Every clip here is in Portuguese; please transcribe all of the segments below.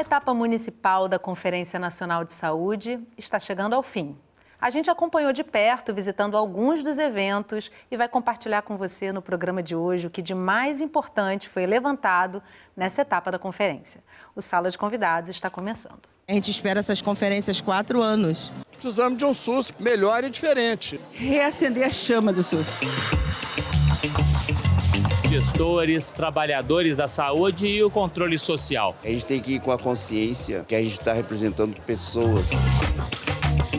A etapa municipal da Conferência Nacional de Saúde está chegando ao fim. A gente acompanhou de perto, visitando alguns dos eventos e vai compartilhar com você no programa de hoje o que de mais importante foi levantado nessa etapa da conferência. O Sala de Convidados está começando. A gente espera essas conferências 4 anos. Precisamos de um SUS melhor e diferente. Reacender a chama do SUS. Gestores, trabalhadores da saúde e o controle social. A gente tem que ir com a consciência que a gente está representando pessoas.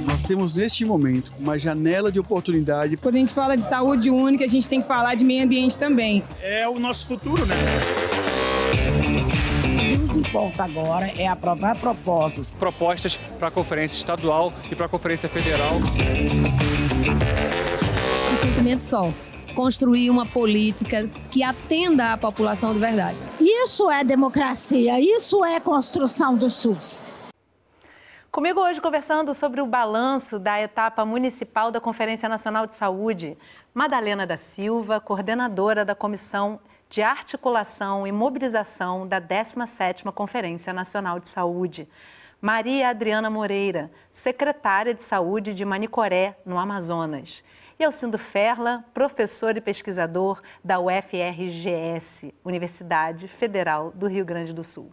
Nós temos neste momento uma janela de oportunidade. Quando a gente fala de saúde única, a gente tem que falar de meio ambiente também. É o nosso futuro, né? O que nos importa agora é aprovar propostas. Propostas para a Conferência Estadual e para a Conferência Federal. Um sentimento só. Construir uma política que atenda à população de verdade. Isso é democracia, isso é construção do SUS. Comigo hoje conversando sobre o balanço da etapa municipal da Conferência Nacional de Saúde, Madalena da Silva, coordenadora da Comissão de Articulação e Mobilização da 17ª Conferência Nacional de Saúde. Maria Adriana Moreira, secretária de Saúde de Manicoré, no Amazonas. E Alcindo Ferla, professor e pesquisador da UFRGS, Universidade Federal do Rio Grande do Sul.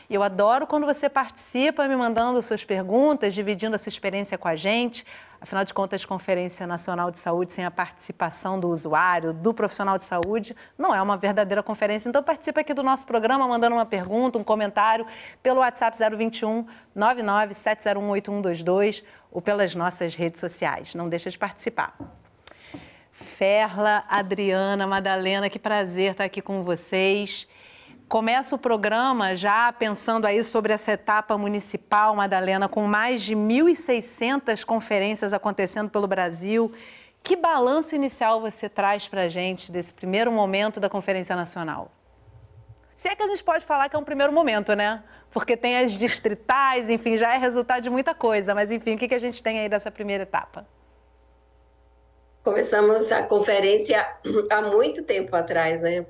E eu adoro quando você participa, me mandando suas perguntas, dividindo a sua experiência com a gente. Afinal de contas, Conferência Nacional de Saúde sem a participação do usuário, do profissional de saúde, não é uma verdadeira conferência. Então, participa aqui do nosso programa, mandando uma pergunta, um comentário, pelo WhatsApp 021 997018122 ou pelas nossas redes sociais. Não deixa de participar. Ferla, Adriana, Madalena, que prazer estar aqui com vocês. Começa o programa já pensando aí sobre essa etapa municipal, Madalena, com mais de 1.600 conferências acontecendo pelo Brasil. Que balanço inicial você traz para a gente desse primeiro momento da Conferência Nacional? Se é que a gente pode falar que é um primeiro momento, né? Porque tem as distritais, enfim, já é resultado de muita coisa. Mas, enfim, o que a gente tem aí dessa primeira etapa? Começamos a conferência há muito tempo atrás, né?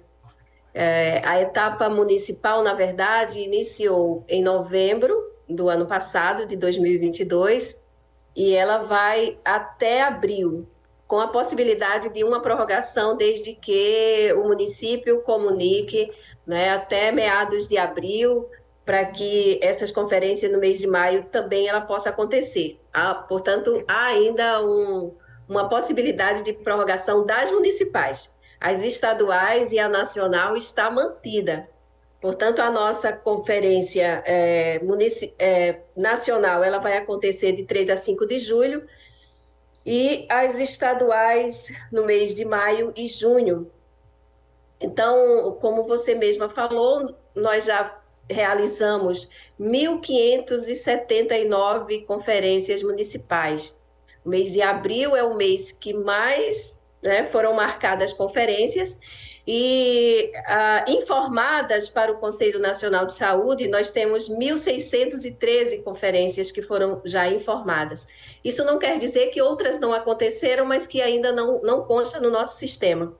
A etapa municipal, na verdade, iniciou em novembro do ano passado, de 2022, e ela vai até abril, com a possibilidade de uma prorrogação desde que o município comunique, né, até meados de abril, para que essas conferências no mês de maio também ela possa acontecer. Portanto, há ainda uma possibilidade de prorrogação das municipais. As estaduais e a nacional está mantida. Portanto, a nossa conferência nacional ela vai acontecer de 3 a 5 de julho e as estaduais no mês de maio e junho. Então, como você mesma falou, nós já realizamos 1.579 conferências municipais. O mês de abril é o mês que mais foram marcadas conferências e informadas para o Conselho Nacional de Saúde, nós temos 1.613 conferências que foram já informadas. Isso não quer dizer que outras não aconteceram, mas que ainda não consta no nosso sistema.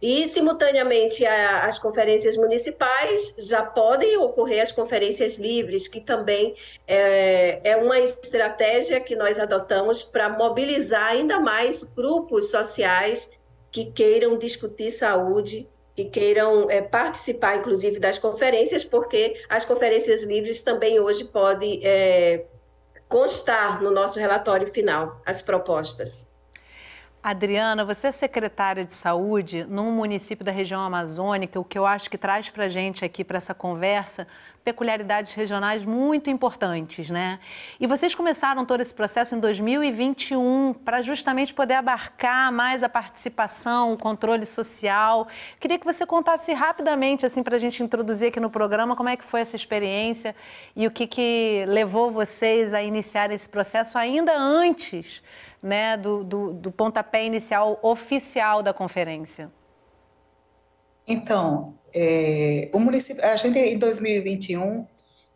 E, simultaneamente, as conferências municipais já podem ocorrer as conferências livres, que também é uma estratégia que nós adotamos para mobilizar ainda mais grupos sociais que queiram discutir saúde, que queiram participar, inclusive, das conferências, porque as conferências livres também hoje podem constar no nosso relatório final, as propostas. Adriana, você é secretária de saúde num município da região amazônica, o que eu acho que traz para a gente aqui, para essa conversa, peculiaridades regionais muito importantes, né? E vocês começaram todo esse processo em 2021 para justamente poder abarcar mais a participação, o controle social. Queria que você contasse rapidamente, assim, para a gente introduzir aqui no programa, como é que foi essa experiência e o que levou vocês a iniciar esse processo ainda antes, né, do pontapé inicial oficial da conferência. Então, o município, a gente em 2021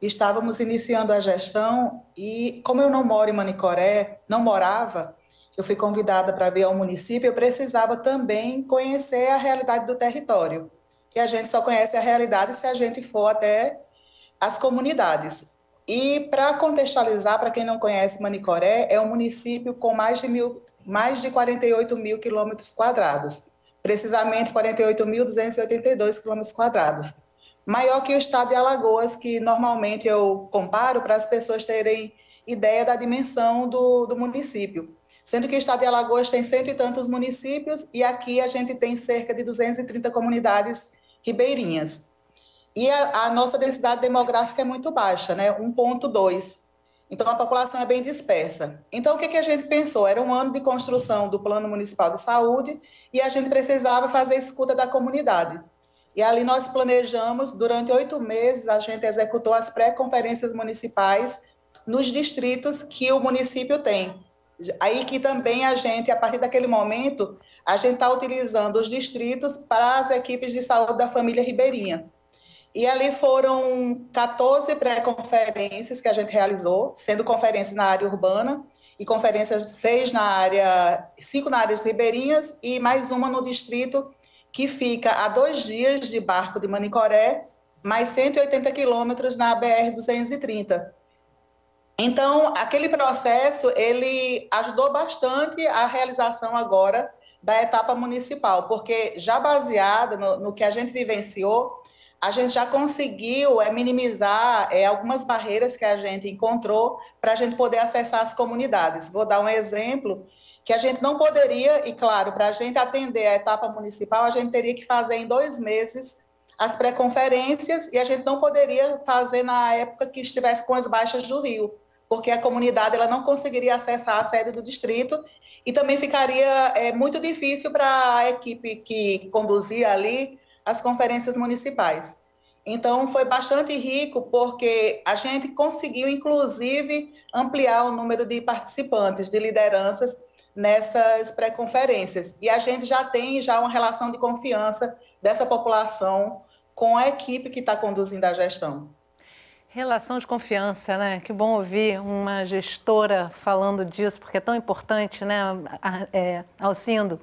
estávamos iniciando a gestão e, como eu não moro em Manicoré, não morava, eu fui convidada para vir ao município, eu precisava também conhecer a realidade do território. E a gente só conhece a realidade se a gente for até as comunidades. E para contextualizar, para quem não conhece, Manicoré é um município com mais de 48 mil quilômetros quadrados, precisamente 48.282 quilômetros quadrados. Maior que o estado de Alagoas, que normalmente eu comparo para as pessoas terem ideia da dimensão do município. Sendo que o estado de Alagoas tem 100 e tantos municípios e aqui a gente tem cerca de 230 comunidades ribeirinhas. E a nossa densidade demográfica é muito baixa, né? 1,2. Então, a população é bem dispersa. Então, o que a gente pensou? Era um ano de construção do Plano Municipal de Saúde e a gente precisava fazer escuta da comunidade. E ali nós planejamos, durante 8 meses, a gente executou as pré-conferências municipais nos distritos que o município tem. Aí que também a gente, a partir daquele momento, a gente está utilizando os distritos para as equipes de saúde da família ribeirinha. E ali foram 14 pré-conferências que a gente realizou, sendo conferências na área urbana e conferências 5 na área ribeirinhas e mais uma no distrito que fica a 2 dias de barco de Manicoré, mais 180 quilômetros na BR-230. Então, aquele processo, ele ajudou bastante a realização agora da etapa municipal, porque já baseada no que a gente vivenciou, a gente já conseguiu minimizar algumas barreiras que a gente encontrou para a gente poder acessar as comunidades. Vou dar um exemplo que a gente não poderia, e claro, para a gente atender a etapa municipal, a gente teria que fazer em 2 meses as pré-conferências e a gente não poderia fazer na época que estivesse com as baixas do rio, porque a comunidade ela não conseguiria acessar a sede do distrito e também ficaria muito difícil para a equipe que conduzia ali as conferências municipais. Então, foi bastante rico, porque a gente conseguiu, inclusive, ampliar o número de participantes, de lideranças, nessas pré-conferências. E a gente já tem uma relação de confiança dessa população com a equipe que está conduzindo a gestão. Relação de confiança, né? Que bom ouvir uma gestora falando disso, porque é tão importante, né, Alcindo?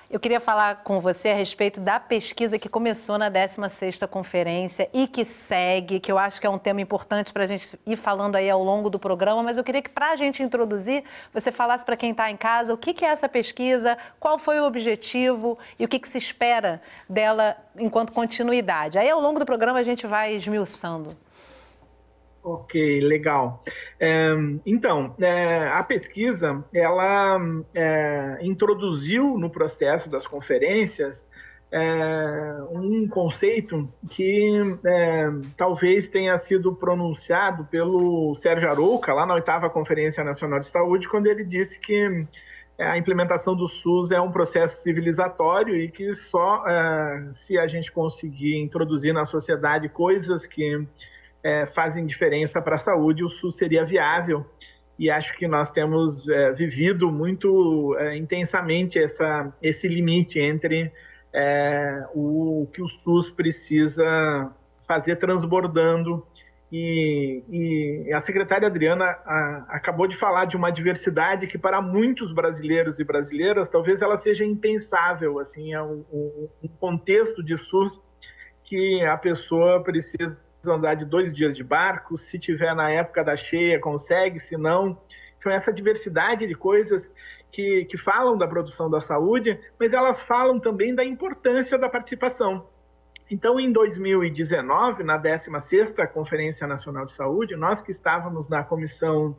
Eu queria falar com você a respeito da pesquisa que começou na 16ª conferência e que segue, que eu acho que é um tema importante para a gente ir falando aí ao longo do programa, mas eu queria que, para a gente introduzir, você falasse para quem está em casa o que é essa pesquisa, qual foi o objetivo e o que se espera dela enquanto continuidade. Aí, ao longo do programa, a gente vai esmiuçando. Ok, legal. Então, a pesquisa, ela introduziu no processo das conferências um conceito que talvez tenha sido pronunciado pelo Sérgio Arouca, lá na 8ª Conferência Nacional de Saúde, quando ele disse que a implementação do SUS é um processo civilizatório e que só se a gente conseguir introduzir na sociedade coisas que fazem diferença para a saúde, o SUS seria viável. E acho que nós temos vivido muito intensamente esse limite entre o que o SUS precisa fazer transbordando. E a secretária Adriana acabou de falar de uma diversidade que para muitos brasileiros e brasileiras talvez ela seja impensável, assim, é um contexto de SUS que a pessoa precisa andar de 2 dias de barco, se tiver na época da cheia consegue, se não. Então essa diversidade de coisas que falam da produção da saúde, mas elas falam também da importância da participação. Então em 2019, na 16ª Conferência Nacional de Saúde, nós que estávamos na comissão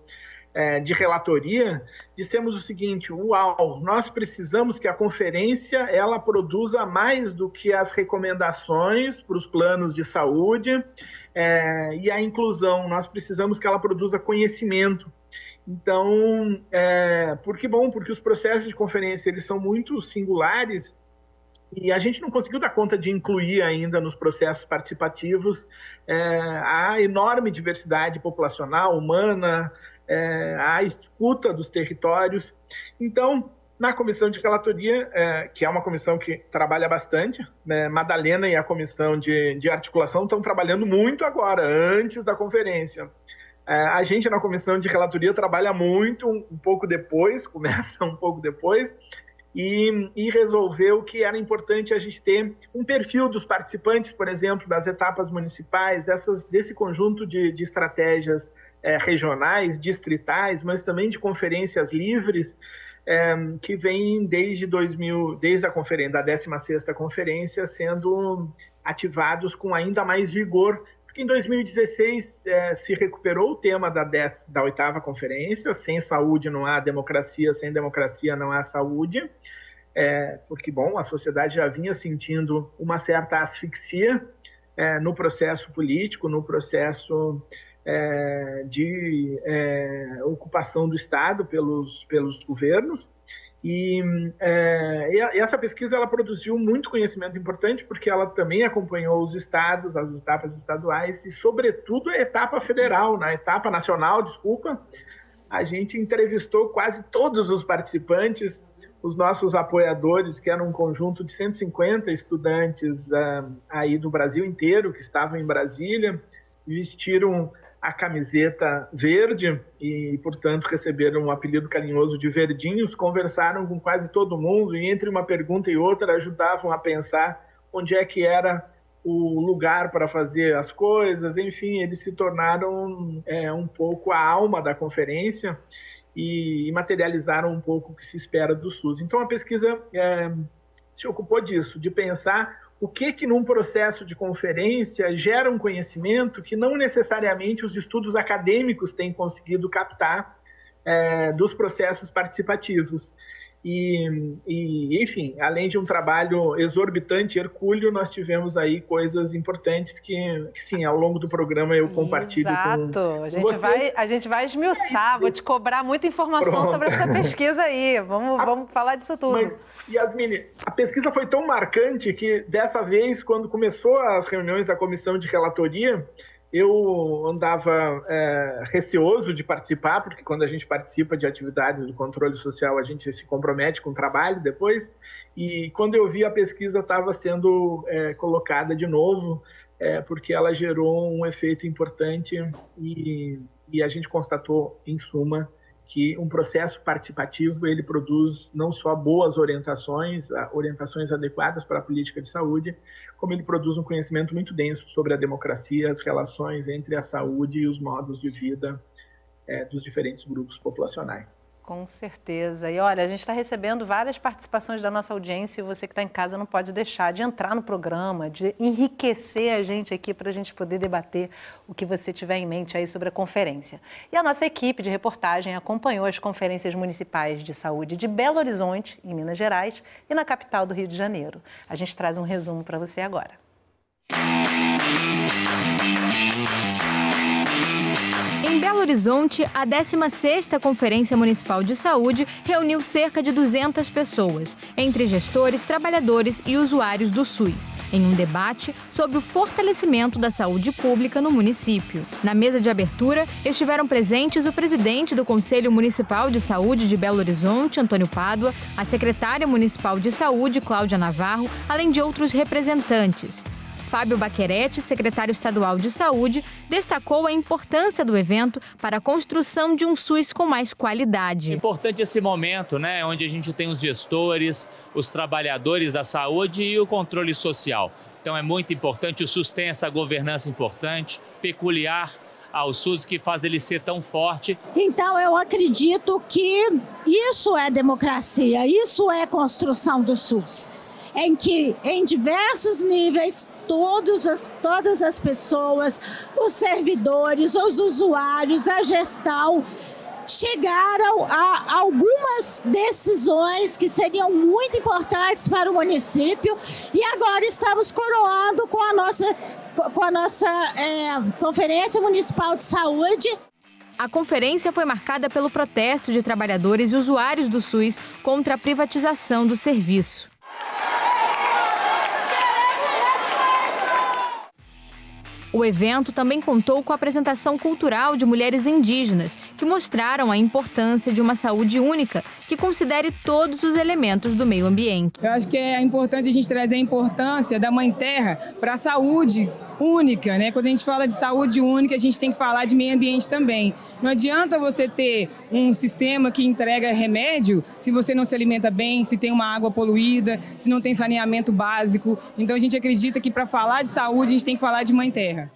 de relatoria, dissemos o seguinte: uau, nós precisamos que a conferência ela produza mais do que as recomendações para os planos de saúde e a inclusão, nós precisamos que ela produza conhecimento. Então, porque os processos de conferência eles são muito singulares e a gente não conseguiu dar conta de incluir ainda nos processos participativos a enorme diversidade populacional, humana, a escuta dos territórios. Então, na comissão de relatoria, que é uma comissão que trabalha bastante, né, Madalena e a comissão de articulação estão trabalhando muito agora, antes da conferência. A gente na comissão de relatoria trabalha muito um pouco depois, começa um pouco depois, e resolveu que era importante a gente ter um perfil dos participantes, por exemplo, das etapas municipais, desse conjunto de estratégias regionais, distritais, mas também de conferências livres, que vem desde a 16ª conferência, sendo ativados com ainda mais vigor, porque em 2016 se recuperou o tema da 8ª conferência: sem saúde não há democracia, sem democracia não há saúde, porque, bom, a sociedade já vinha sentindo uma certa asfixia no processo político, no processo de ocupação do Estado pelos governos. E essa pesquisa ela produziu muito conhecimento importante, porque ela também acompanhou os estados, as etapas estaduais e, sobretudo, a etapa federal, na etapa nacional, a gente entrevistou quase todos os participantes, os nossos apoiadores, que eram um conjunto de 150 estudantes aí do Brasil inteiro, que estavam em Brasília, vestiram a camiseta verde e, portanto, receberam um apelido carinhoso de verdinhos, conversaram com quase todo mundo e, entre uma pergunta e outra, ajudavam a pensar onde é que era o lugar para fazer as coisas. Enfim, eles se tornaram um pouco a alma da conferência e materializaram um pouco o que se espera do SUS. Então, a pesquisa se ocupou disso, de pensar o que num processo de conferência gera um conhecimento que não necessariamente os estudos acadêmicos têm conseguido captar dos processos participativos. Enfim, além de um trabalho exorbitante, hercúleo, nós tivemos aí coisas importantes que sim, ao longo do programa eu compartilho com vocês. A gente vai esmiuçar, vou te cobrar muita informação sobre essa pesquisa aí. Vamos falar disso tudo. Mas, Yasmine, a pesquisa foi tão marcante que, dessa vez, quando começou as reuniões da comissão de relatoria, eu andava receoso de participar, porque quando a gente participa de atividades do controle social, a gente se compromete com o trabalho depois, e quando eu vi a pesquisa estava sendo colocada de novo, porque ela gerou um efeito importante e a gente constatou, em suma, que um processo participativo ele produz não só boas orientações adequadas para a política de saúde, como ele produz um conhecimento muito denso sobre a democracia, as relações entre a saúde e os modos de vida dos diferentes grupos populacionais. Com certeza. E olha, a gente está recebendo várias participações da nossa audiência e você que está em casa não pode deixar de entrar no programa, de enriquecer a gente aqui para a gente poder debater o que você tiver em mente aí sobre a conferência. E a nossa equipe de reportagem acompanhou as conferências municipais de saúde de Belo Horizonte, em Minas Gerais, e na capital do Rio de Janeiro. A gente traz um resumo para você agora. Em Belo Horizonte, a 16ª Conferência Municipal de Saúde reuniu cerca de 200 pessoas, entre gestores, trabalhadores e usuários do SUS, em um debate sobre o fortalecimento da saúde pública no município. Na mesa de abertura, estiveram presentes o presidente do Conselho Municipal de Saúde de Belo Horizonte, Antônio Pádua, a secretária municipal de Saúde, Cláudia Navarro, além de outros representantes. Fábio Baquerete, secretário estadual de Saúde, destacou a importância do evento para a construção de um SUS com mais qualidade. É importante esse momento, né, onde a gente tem os gestores, os trabalhadores da saúde e o controle social. Então é muito importante, o SUS tem essa governança importante, peculiar ao SUS, que faz ele ser tão forte. Então eu acredito que isso é democracia, isso é construção do SUS, em que em diversos níveis todas as pessoas, os servidores, os usuários, a gestão, chegaram a algumas decisões que seriam muito importantes para o município e agora estamos coroando com a nossa Conferência Municipal de Saúde. A conferência foi marcada pelo protesto de trabalhadores e usuários do SUS contra a privatização do serviço. O evento também contou com a apresentação cultural de mulheres indígenas, que mostraram a importância de uma saúde única, que considere todos os elementos do meio ambiente. Eu acho que é importante a gente trazer a importância da Mãe Terra para a saúde única, né? Quando a gente fala de saúde única, a gente tem que falar de meio ambiente também. Não adianta você ter um sistema que entrega remédio se você não se alimenta bem, se tem uma água poluída, se não tem saneamento básico. Então a gente acredita que para falar de saúde, a gente tem que falar de Mãe Terra.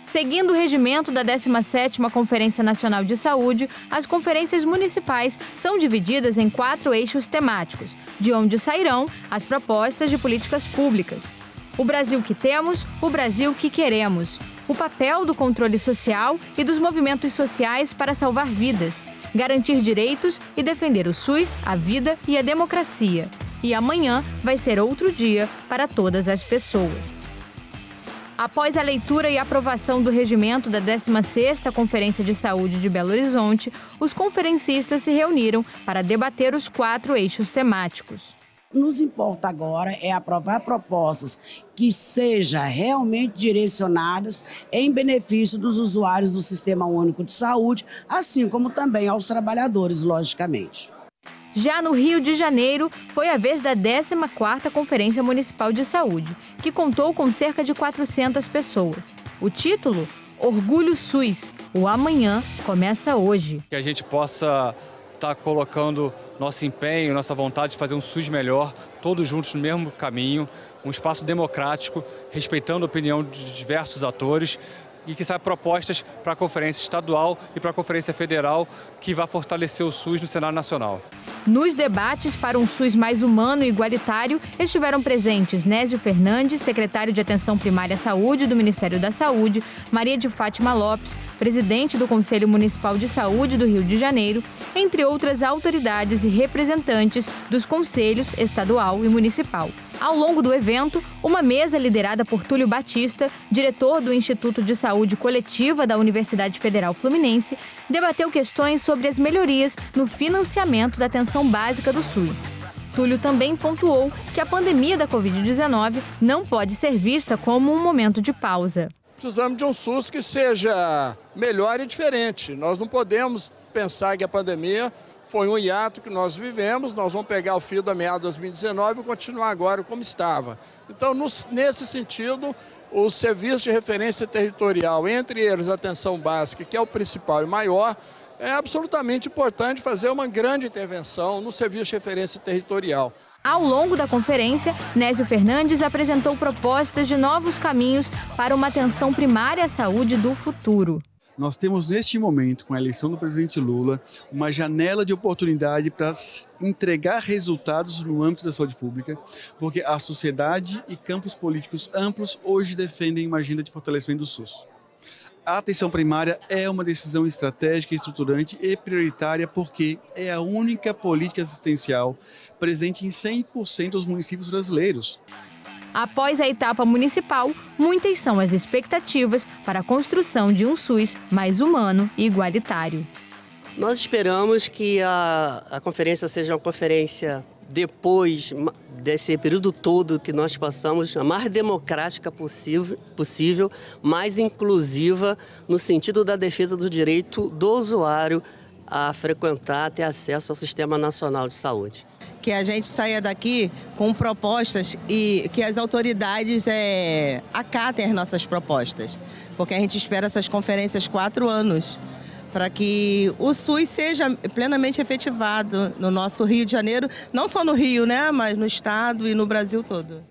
Seguindo o regimento da 17ª Conferência Nacional de Saúde, as conferências municipais são divididas em 4 eixos temáticos, de onde sairão as propostas de políticas públicas. O Brasil que temos, o Brasil que queremos. O papel do controle social e dos movimentos sociais para salvar vidas, garantir direitos e defender o SUS, a vida e a democracia. E amanhã vai ser outro dia para todas as pessoas. Após a leitura e aprovação do regimento da 16ª Conferência de Saúde de Belo Horizonte, os conferencistas se reuniram para debater os 4 eixos temáticos. Nos importa agora é aprovar propostas que sejam realmente direcionadas em benefício dos usuários do Sistema Único de Saúde, assim como também aos trabalhadores, logicamente. Já no Rio de Janeiro, foi a vez da 14ª Conferência Municipal de Saúde, que contou com cerca de 400 pessoas. O título? Orgulho SUS. O amanhã começa hoje. Que a gente possa estar colocando nosso empenho, nossa vontade de fazer um SUS melhor, todos juntos no mesmo caminho, um espaço democrático, respeitando a opinião de diversos atores, e que saia propostas para a Conferência Estadual e para a Conferência Federal que vai fortalecer o SUS no cenário nacional. Nos debates para um SUS mais humano e igualitário, estiveram presentes Nésio Fernandes, secretário de Atenção Primária à Saúde do Ministério da Saúde, Maria de Fátima Lopes, presidente do Conselho Municipal de Saúde do Rio de Janeiro, entre outras autoridades e representantes dos conselhos estadual e municipal. Ao longo do evento, uma mesa liderada por Túlio Batista, diretor do Instituto de Saúde Coletiva da Universidade Federal Fluminense, debateu questões sobre as melhorias no financiamento da atenção básica do SUS. Túlio também pontuou que a pandemia da Covid-19 não pode ser vista como um momento de pausa. Precisamos de um SUS que seja melhor e diferente. Nós não podemos pensar que a pandemia foi um hiato que nós vivemos, nós vamos pegar o fio da meada de 2019 e continuar agora como estava. Então, nesse sentido, o serviço de referência territorial, entre eles a atenção básica, que é o principal e maior, é absolutamente importante fazer uma grande intervenção no serviço de referência territorial. Ao longo da conferência, Nésio Fernandes apresentou propostas de novos caminhos para uma atenção primária à saúde do futuro. Nós temos neste momento, com a eleição do presidente Lula, uma janela de oportunidade para entregar resultados no âmbito da saúde pública, porque a sociedade e campos políticos amplos hoje defendem uma agenda de fortalecimento do SUS. A atenção primária é uma decisão estratégica, estruturante e prioritária porque é a única política assistencial presente em 100% dos municípios brasileiros. Após a etapa municipal, muitas são as expectativas para a construção de um SUS mais humano e igualitário. Nós esperamos que a conferência seja uma conferência, depois desse período todo que nós passamos, a mais democrática possível, mais inclusiva no sentido da defesa do direito do usuário a frequentar, ter acesso ao Sistema Nacional de Saúde. Que a gente saia daqui com propostas e que as autoridades acatem as nossas propostas. Porque a gente espera essas conferências 4 anos para que o SUS seja plenamente efetivado no nosso Rio de Janeiro, não só no Rio, né, mas no estado e no Brasil todo.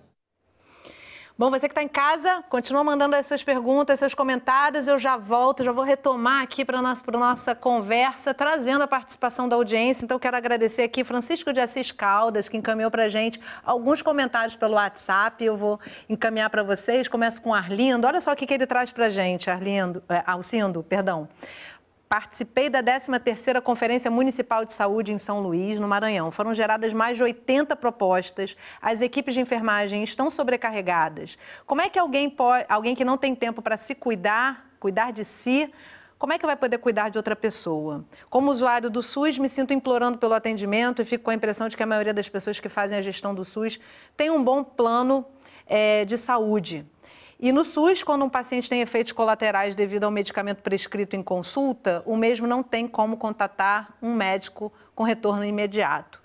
Bom, você que está em casa, continua mandando as suas perguntas, seus comentários. Eu já volto, já vou retomar aqui para a nossa conversa, trazendo a participação da audiência. Então, quero agradecer aqui Francisco de Assis Caldas, que encaminhou para a gente alguns comentários pelo WhatsApp. Eu vou encaminhar para vocês. Começo com o Arlindo. Olha só o que ele traz para a gente, Alcindo, perdão. Participei da 13ª Conferência Municipal de Saúde em São Luís, no Maranhão. Foram geradas mais de 80 propostas. As equipes de enfermagem estão sobrecarregadas. Como é que alguém que não tem tempo para se cuidar de si, como é que vai poder cuidar de outra pessoa? Como usuário do SUS, me sinto implorando pelo atendimento e fico com a impressão de que a maioria das pessoas que fazem a gestão do SUS tem um bom plano de saúde. E no SUS, quando um paciente tem efeitos colaterais devido ao medicamento prescrito em consulta, o mesmo não tem como contatar um médico com retorno imediato.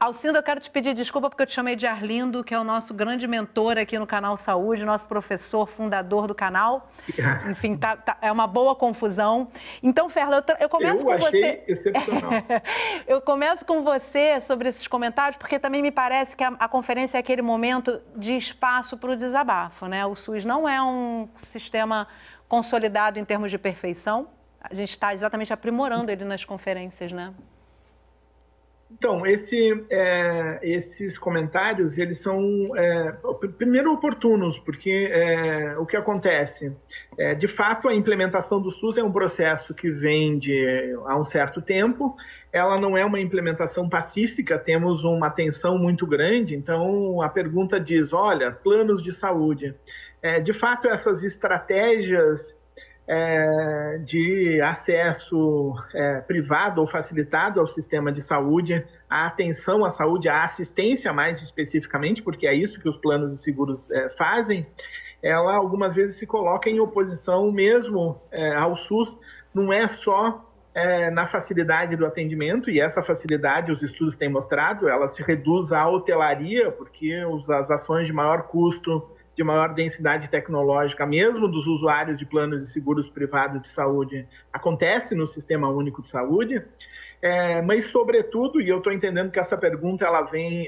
Alcinda, eu quero te pedir desculpa porque eu te chamei de Arlindo, que é o nosso grande mentor aqui no Canal Saúde, nosso professor, fundador do canal. Enfim, é uma boa confusão. Então, Ferla, eu começo com você. Eu achei excepcional. Eu começo com você sobre esses comentários, porque também me parece que a conferência é aquele momento de espaço para o desabafo, né? O SUS não é um sistema consolidado em termos de perfeição. A gente está exatamente aprimorando ele nas conferências, né? Então, esses comentários, eles são, primeiro, oportunos, porque o que acontece? De fato, a implementação do SUS é um processo que vem há um certo tempo, ela não é uma implementação pacífica, temos uma tensão muito grande, então a pergunta diz, olha, planos de saúde. De fato, essas estratégias de acesso privado ou facilitado ao sistema de saúde, a atenção à saúde, a assistência mais especificamente, porque é isso que os planos de seguros fazem, ela algumas vezes se coloca em oposição mesmo ao SUS, não é só na facilidade do atendimento, e essa facilidade, os estudos têm mostrado, ela se reduz à hotelaria, porque as ações de maior custo, de maior densidade tecnológica, mesmo dos usuários de planos de seguros privados de saúde, acontece no Sistema Único de Saúde, mas, sobretudo, e eu estou entendendo que essa pergunta ela vem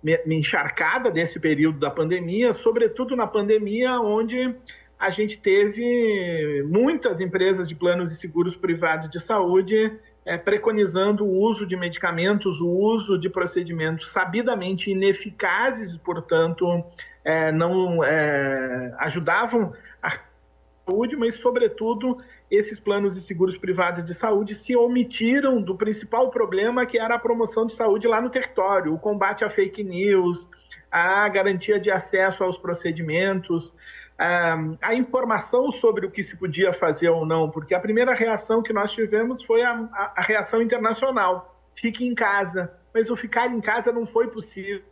me encharcada desse período da pandemia, sobretudo na pandemia, onde a gente teve muitas empresas de planos de seguros privados de saúde preconizando o uso de medicamentos, o uso de procedimentos sabidamente ineficazes, portanto, não ajudavam a saúde, mas, sobretudo, esses planos de seguros privados de saúde se omitiram do principal problema, que era a promoção de saúde lá no território, o combate a fake news, a garantia de acesso aos procedimentos, a informação sobre o que se podia fazer ou não, porque a primeira reação que nós tivemos foi a reação internacional, fique em casa, mas o ficar em casa não foi possível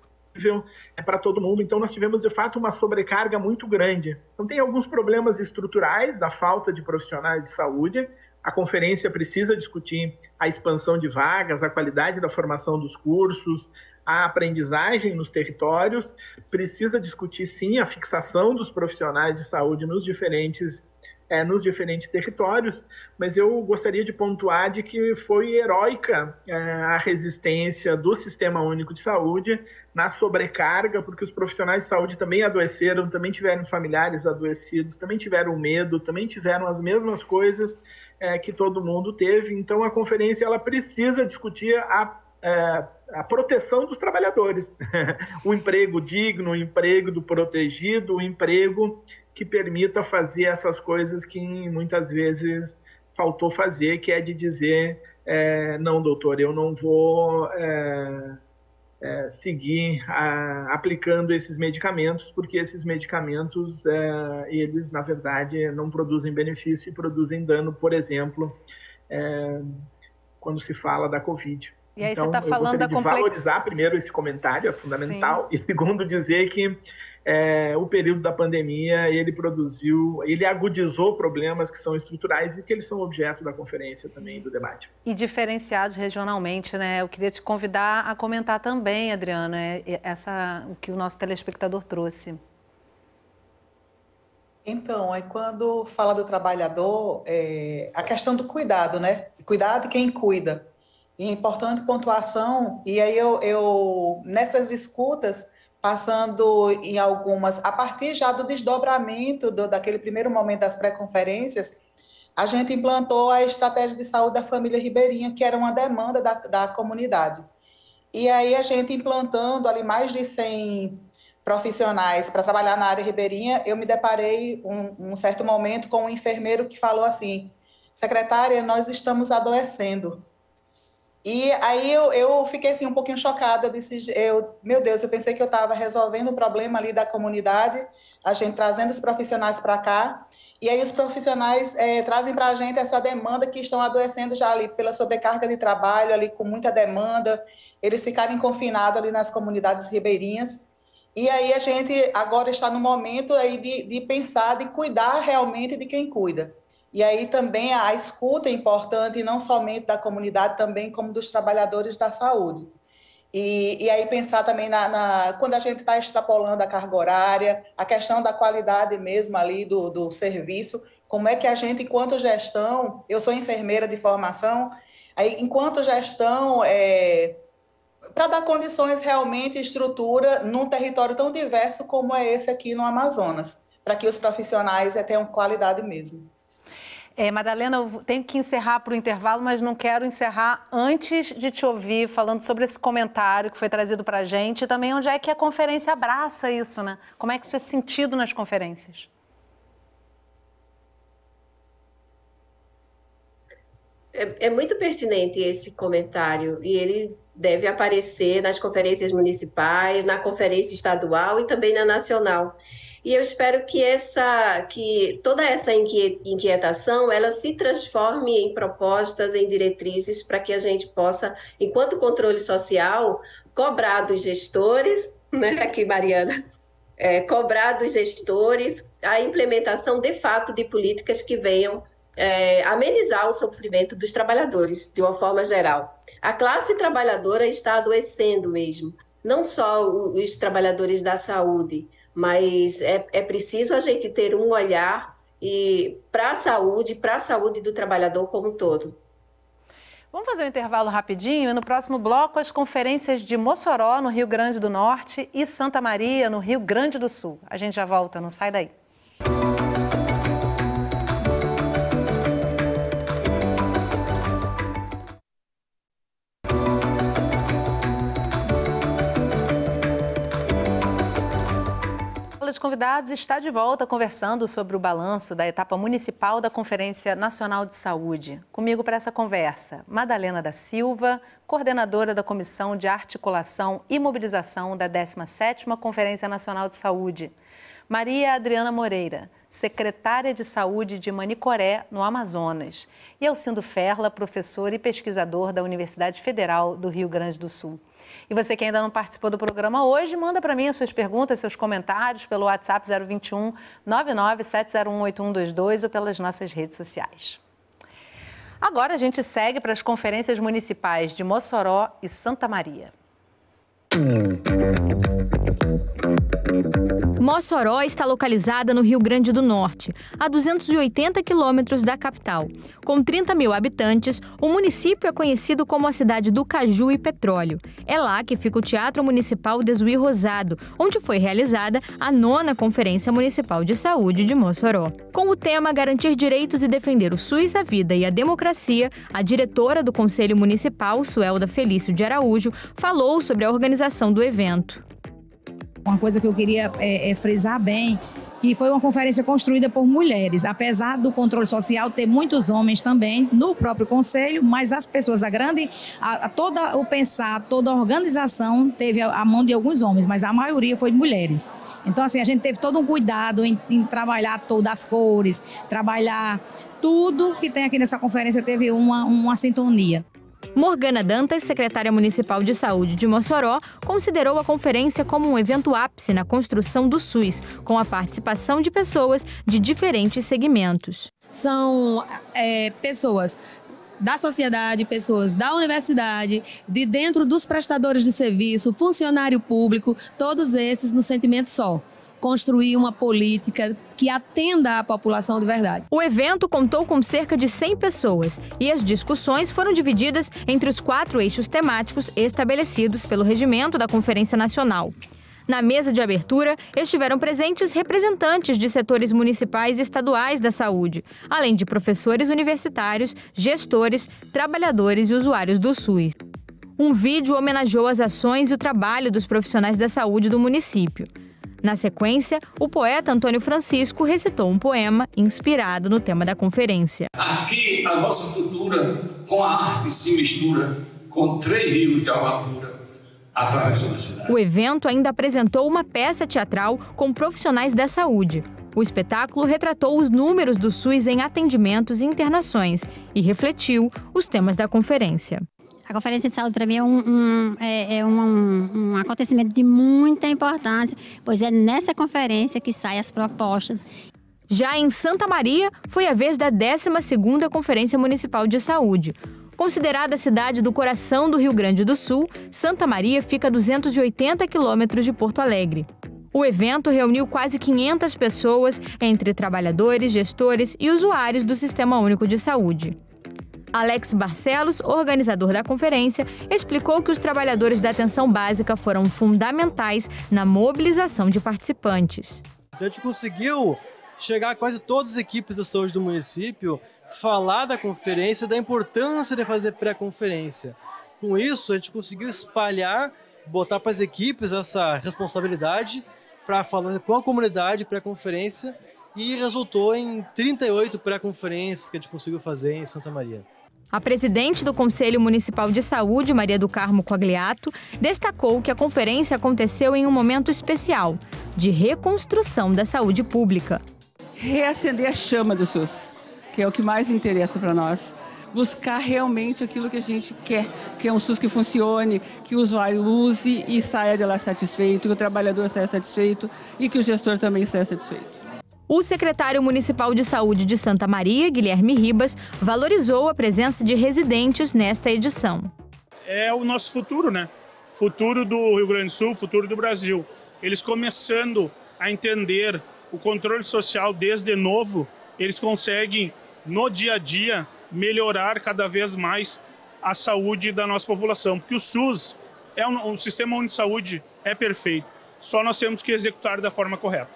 para todo mundo, então nós tivemos de fato uma sobrecarga muito grande. Então tem alguns problemas estruturais da falta de profissionais de saúde, a conferência precisa discutir a expansão de vagas, a qualidade da formação dos cursos, a aprendizagem nos territórios, precisa discutir sim a fixação dos profissionais de saúde nos diferentes territórios, mas eu gostaria de pontuar de que foi heróica a resistência do Sistema Único de Saúde na sobrecarga, porque os profissionais de saúde também adoeceram, também tiveram familiares adoecidos, também tiveram medo, também tiveram as mesmas coisas que todo mundo teve. Então a conferência ela precisa discutir a proteção dos trabalhadores, o emprego digno, o emprego do protegido, o emprego que permita fazer essas coisas que muitas vezes faltou fazer, que é de dizer, não, doutor, eu não vou seguir aplicando esses medicamentos, porque esses medicamentos, eles, na verdade, não produzem benefício e produzem dano, por exemplo, quando se fala da Covid. E aí então, você está falando da valorizar primeiro esse comentário, é fundamental, sim. E segundo, dizer que o período da pandemia, ele agudizou problemas que são estruturais e que eles são objeto da conferência também, do debate. E diferenciados regionalmente, né? Eu queria te convidar a comentar também, Adriana, o que o nosso telespectador trouxe. Então, quando fala do trabalhador, a questão do cuidado, né? Cuidado de quem cuida. E é importante pontuação, e aí eu nessas escutas, passando em algumas, a partir já do desdobramento daquele primeiro momento das pré-conferências, a gente implantou a estratégia de saúde da família ribeirinha, que era uma demanda da comunidade. E aí a gente implantando ali mais de 100 profissionais para trabalhar na área ribeirinha, eu me deparei um certo momento com um enfermeiro que falou assim, secretária, nós estamos adoecendo. E aí eu fiquei assim um pouquinho chocada, eu disse, meu Deus, eu pensei que eu estava resolvendo um problema ali da comunidade, a gente trazendo os profissionais para cá, e aí os profissionais trazem para a gente essa demanda que estão adoecendo já ali pela sobrecarga de trabalho, ali com muita demanda, eles ficarem confinados ali nas comunidades ribeirinhas, e aí a gente agora está no momento aí de pensar, de cuidar realmente de quem cuida. E aí também a escuta é importante, não somente da comunidade, também como dos trabalhadores da saúde. E aí pensar também quando a gente está extrapolando a carga horária, a questão da qualidade mesmo ali do serviço, como é que a gente, enquanto gestão, eu sou enfermeira de formação, aí enquanto gestão, para dar condições realmente, estrutura num território tão diverso como é esse aqui no Amazonas, para que os profissionais tenham qualidade mesmo. Madalena, eu tenho que encerrar para o intervalo, mas não quero encerrar antes de te ouvir falando sobre esse comentário que foi trazido para a gente e também onde é que a conferência abraça isso, né? Como é que isso é sentido nas conferências? É muito pertinente esse comentário e ele deve aparecer nas conferências municipais, na conferência estadual e também na nacional. E eu espero que toda essa inquietação ela se transforme em propostas, em diretrizes, para que a gente possa, enquanto controle social, cobrar dos gestores, né, aqui Mariana, cobrar dos gestores a implementação de fato de políticas que venham amenizar o sofrimento dos trabalhadores, de uma forma geral. A classe trabalhadora está adoecendo mesmo, não só os trabalhadores da saúde, mas é preciso a gente ter um olhar para a saúde do trabalhador como um todo. Vamos fazer um intervalo rapidinho e no próximo bloco as conferências de Mossoró, no Rio Grande do Norte, e Santa Maria, no Rio Grande do Sul. A gente já volta, não sai daí. De Convidados está de volta conversando sobre o balanço da etapa municipal da Conferência Nacional de Saúde. Comigo para essa conversa, Madalena da Silva, coordenadora da Comissão de Articulação e Mobilização da 17ª Conferência Nacional de Saúde. Maria Adriana Moreira, secretária de Saúde de Manicoré, no Amazonas. E Alcindo Ferla, professor e pesquisador da Universidade Federal do Rio Grande do Sul. E você que ainda não participou do programa hoje, manda para mim as suas perguntas, seus comentários pelo WhatsApp 021 99701 8122 ou pelas nossas redes sociais. Agora a gente segue para as conferências municipais de Mossoró e Santa Maria. Mossoró está localizada no Rio Grande do Norte, a 280 quilômetros da capital. Com 30 mil habitantes, o município é conhecido como a cidade do caju e petróleo. É lá que fica o Teatro Municipal Desuí Rosado, onde foi realizada a 9ª Conferência Municipal de Saúde de Mossoró. Com o tema Garantir Direitos e Defender o SUS, a Vida e a Democracia, a diretora do Conselho Municipal, Suelda Felício de Araújo, falou sobre a organização do evento. Uma coisa que eu queria frisar bem, que foi uma conferência construída por mulheres, apesar do controle social ter muitos homens também no próprio conselho, mas as pessoas, toda o pensar, toda a organização teve a mão de alguns homens, mas a maioria foi de mulheres. Então, assim, a gente teve todo um cuidado em trabalhar todas as cores, trabalhar tudo que tem aqui nessa conferência, teve uma sintonia. Morgana Dantas, secretária municipal de saúde de Mossoró, considerou a conferência como um evento ápice na construção do SUS, com a participação de pessoas de diferentes segmentos. São pessoas da sociedade, pessoas da universidade, de dentro dos prestadores de serviço, funcionário público, todos esses no sentimento só. Construir uma política que atenda à população de verdade. O evento contou com cerca de 100 pessoas e as discussões foram divididas entre os 4 eixos temáticos estabelecidos pelo regimento da Conferência Nacional. Na mesa de abertura, estiveram presentes representantes de setores municipais e estaduais da saúde, além de professores universitários, gestores, trabalhadores e usuários do SUS. Um vídeo homenageou as ações e o trabalho dos profissionais da saúde do município. Na sequência, o poeta Antônio Francisco recitou um poema inspirado no tema da conferência. Aqui a nossa cultura com a arte se mistura, com 3 rios de água pura atravessando a cidade. O evento ainda apresentou uma peça teatral com profissionais da saúde. O espetáculo retratou os números do SUS em atendimentos e internações e refletiu os temas da conferência. A Conferência de Saúde, para mim, é um acontecimento de muita importância, pois é nessa conferência que saem as propostas. Já em Santa Maria, foi a vez da 12ª Conferência Municipal de Saúde. Considerada a cidade do coração do Rio Grande do Sul, Santa Maria fica a 280 quilômetros de Porto Alegre. O evento reuniu quase 500 pessoas, entre trabalhadores, gestores e usuários do Sistema Único de Saúde. Alex Barcelos, organizador da conferência, explicou que os trabalhadores da atenção básica foram fundamentais na mobilização de participantes. Então a gente conseguiu chegar a quase todas as equipes da saúde do município, falar da conferência, da importância de fazer pré-conferência. Com isso, a gente conseguiu espalhar, botar para as equipes essa responsabilidade para falar com a comunidade pré-conferência e resultou em 38 pré-conferências que a gente conseguiu fazer em Santa Maria. A presidente do Conselho Municipal de Saúde, Maria do Carmo Quagliato, destacou que a conferência aconteceu em um momento especial, de reconstrução da saúde pública. Reacender a chama do SUS, que é o que mais interessa para nós. Buscar realmente aquilo que a gente quer, que é um SUS que funcione, que o usuário use e saia de lá satisfeito, que o trabalhador saia satisfeito e que o gestor também saia satisfeito. O secretário municipal de saúde de Santa Maria, Guilherme Ribas, valorizou a presença de residentes nesta edição. É o nosso futuro, né? Futuro do Rio Grande do Sul, futuro do Brasil. Eles começando a entender o controle social desde novo, eles conseguem, no dia a dia, melhorar cada vez mais a saúde da nossa população. Porque o SUS, o Sistema Único de Saúde, é perfeito. Só nós temos que executar da forma correta.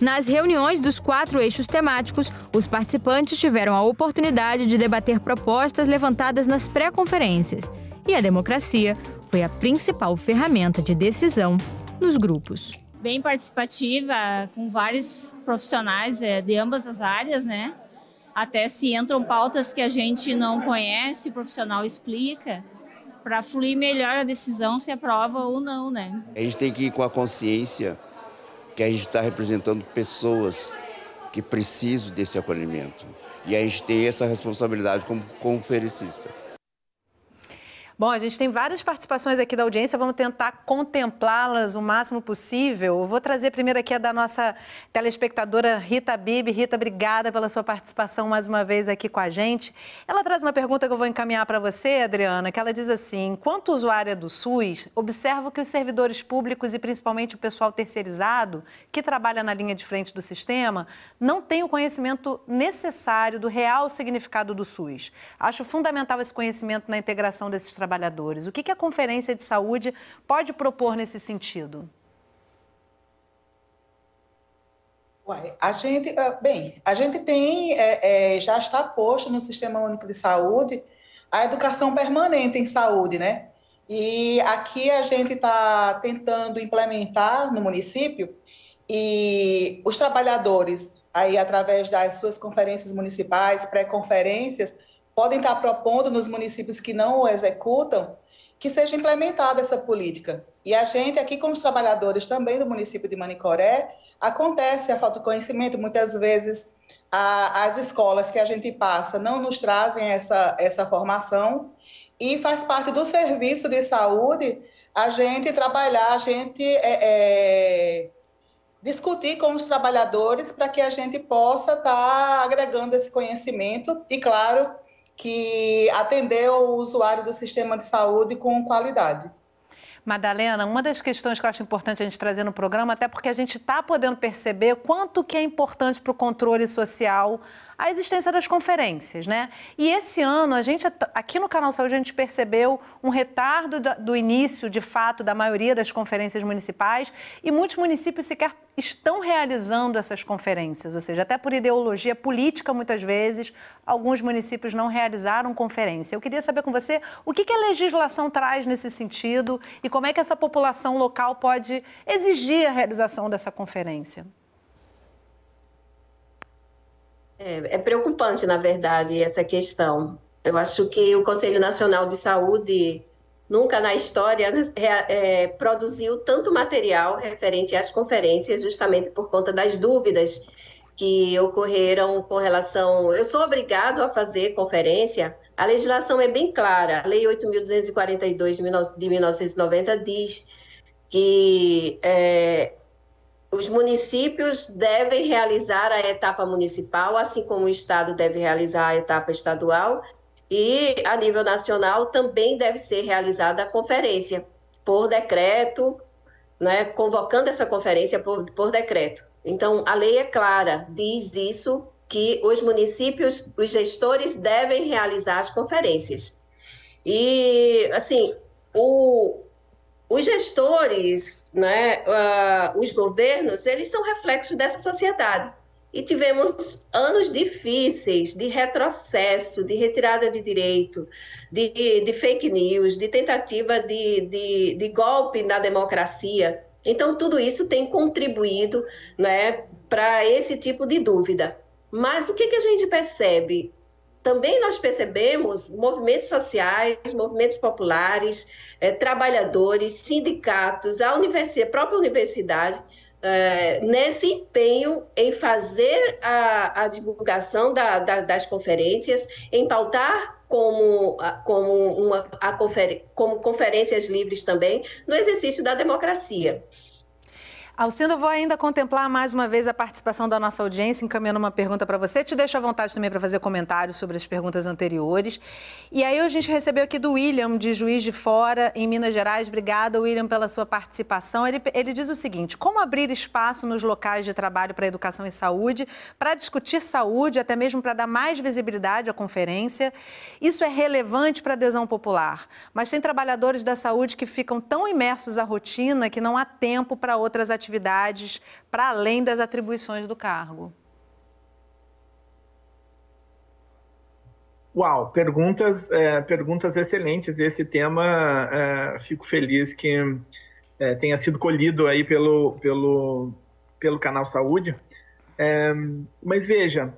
Nas reuniões dos 4 eixos temáticos, os participantes tiveram a oportunidade de debater propostas levantadas nas pré-conferências. E a democracia foi a principal ferramenta de decisão nos grupos. Bem participativa, com vários profissionais de ambas as áreas, né? Até se entram pautas que a gente não conhece, o profissional explica, para fluir melhor a decisão se aprova ou não, né? A gente tem que ir com a consciência que a gente está representando pessoas que precisam desse acolhimento. E a gente tem essa responsabilidade como conferencista. Bom, a gente tem várias participações aqui da audiência, vamos tentar contemplá-las o máximo possível. Eu vou trazer primeiro aqui a da nossa telespectadora Rita Bibi. Rita, obrigada pela sua participação mais uma vez aqui com a gente. Ela traz uma pergunta que eu vou encaminhar para você, Adriana, que ela diz assim: enquanto usuária do SUS, observo que os servidores públicos e principalmente o pessoal terceirizado, que trabalha na linha de frente do sistema, não tem o conhecimento necessário do real significado do SUS. Acho fundamental esse conhecimento na integração desses trabalhadores. O que a Conferência de Saúde pode propor nesse sentido? A gente tem, já está posto no Sistema Único de Saúde a educação permanente em saúde, né? E aqui a gente está tentando implementar no município e os trabalhadores, aí através das suas conferências municipais, pré-conferências, podem estar propondo nos municípios que não o executam, que seja implementada essa política. E a gente aqui com os trabalhadores também do município de Manicoré, acontece a falta de conhecimento, muitas vezes as escolas que a gente passa não nos trazem essa formação, e faz parte do serviço de saúde a gente trabalhar, a gente discutir com os trabalhadores para que a gente possa estar agregando esse conhecimento e, claro, que atender o usuário do sistema de saúde com qualidade. Madalena, uma das questões que eu acho importante a gente trazer no programa, até porque a gente está podendo perceber quanto que é importante para o controle social a existência das conferências, né? E esse ano, a gente, aqui no Canal Saúde, a gente percebeu um retardo do início, de fato, da maioria das conferências municipais, e muitos municípios sequer estão realizando essas conferências, ou seja, até por ideologia política, muitas vezes, alguns municípios não realizaram conferência. Eu queria saber com você o que a legislação traz nesse sentido e como é que essa população local pode exigir a realização dessa conferência. É preocupante, na verdade, essa questão. Eu acho que o Conselho Nacional de Saúde nunca na história produziu tanto material referente às conferências, justamente por conta das dúvidas que ocorreram com relação... Eu sou obrigado a fazer conferência, a legislação é bem clara, a Lei 8.242 de 1990 diz que... os municípios devem realizar a etapa municipal, assim como o Estado deve realizar a etapa estadual, E, a nível nacional, também deve ser realizada a conferência por decreto, né, convocando essa conferência por decreto. Então, a lei é clara, diz isso, que os municípios, os gestores devem realizar as conferências. E, assim, os gestores, né, os governos, eles são reflexos dessa sociedade. E tivemos anos difíceis de retrocesso, de retirada de direito, de fake news, de tentativa de golpe na democracia. Então, tudo isso tem contribuído, né, para esse tipo de dúvida. Mas o que a gente percebe? Também nós percebemos movimentos sociais, movimentos populares, trabalhadores, sindicatos, a própria universidade, nesse empenho em fazer a divulgação das conferências, em pautar como conferências livres também, no exercício da democracia. Alcindo, eu vou ainda contemplar mais uma vez a participação da nossa audiência, encaminhando uma pergunta para você. Te deixo à vontade também para fazer comentários sobre as perguntas anteriores. E aí a gente recebeu aqui do William, de Juiz de Fora, em Minas Gerais. Obrigada, William, pela sua participação. Ele diz o seguinte: como abrir espaço nos locais de trabalho para educação e saúde, para discutir saúde, até mesmo para dar mais visibilidade à conferência? Isso é relevante para a adesão popular, mas tem trabalhadores da saúde que ficam tão imersos à rotina que não há tempo para outras atividades para além das atribuições do cargo. Uau, perguntas excelentes. Esse tema, fico feliz que tenha sido colhido aí pelo Canal Saúde. Mas veja,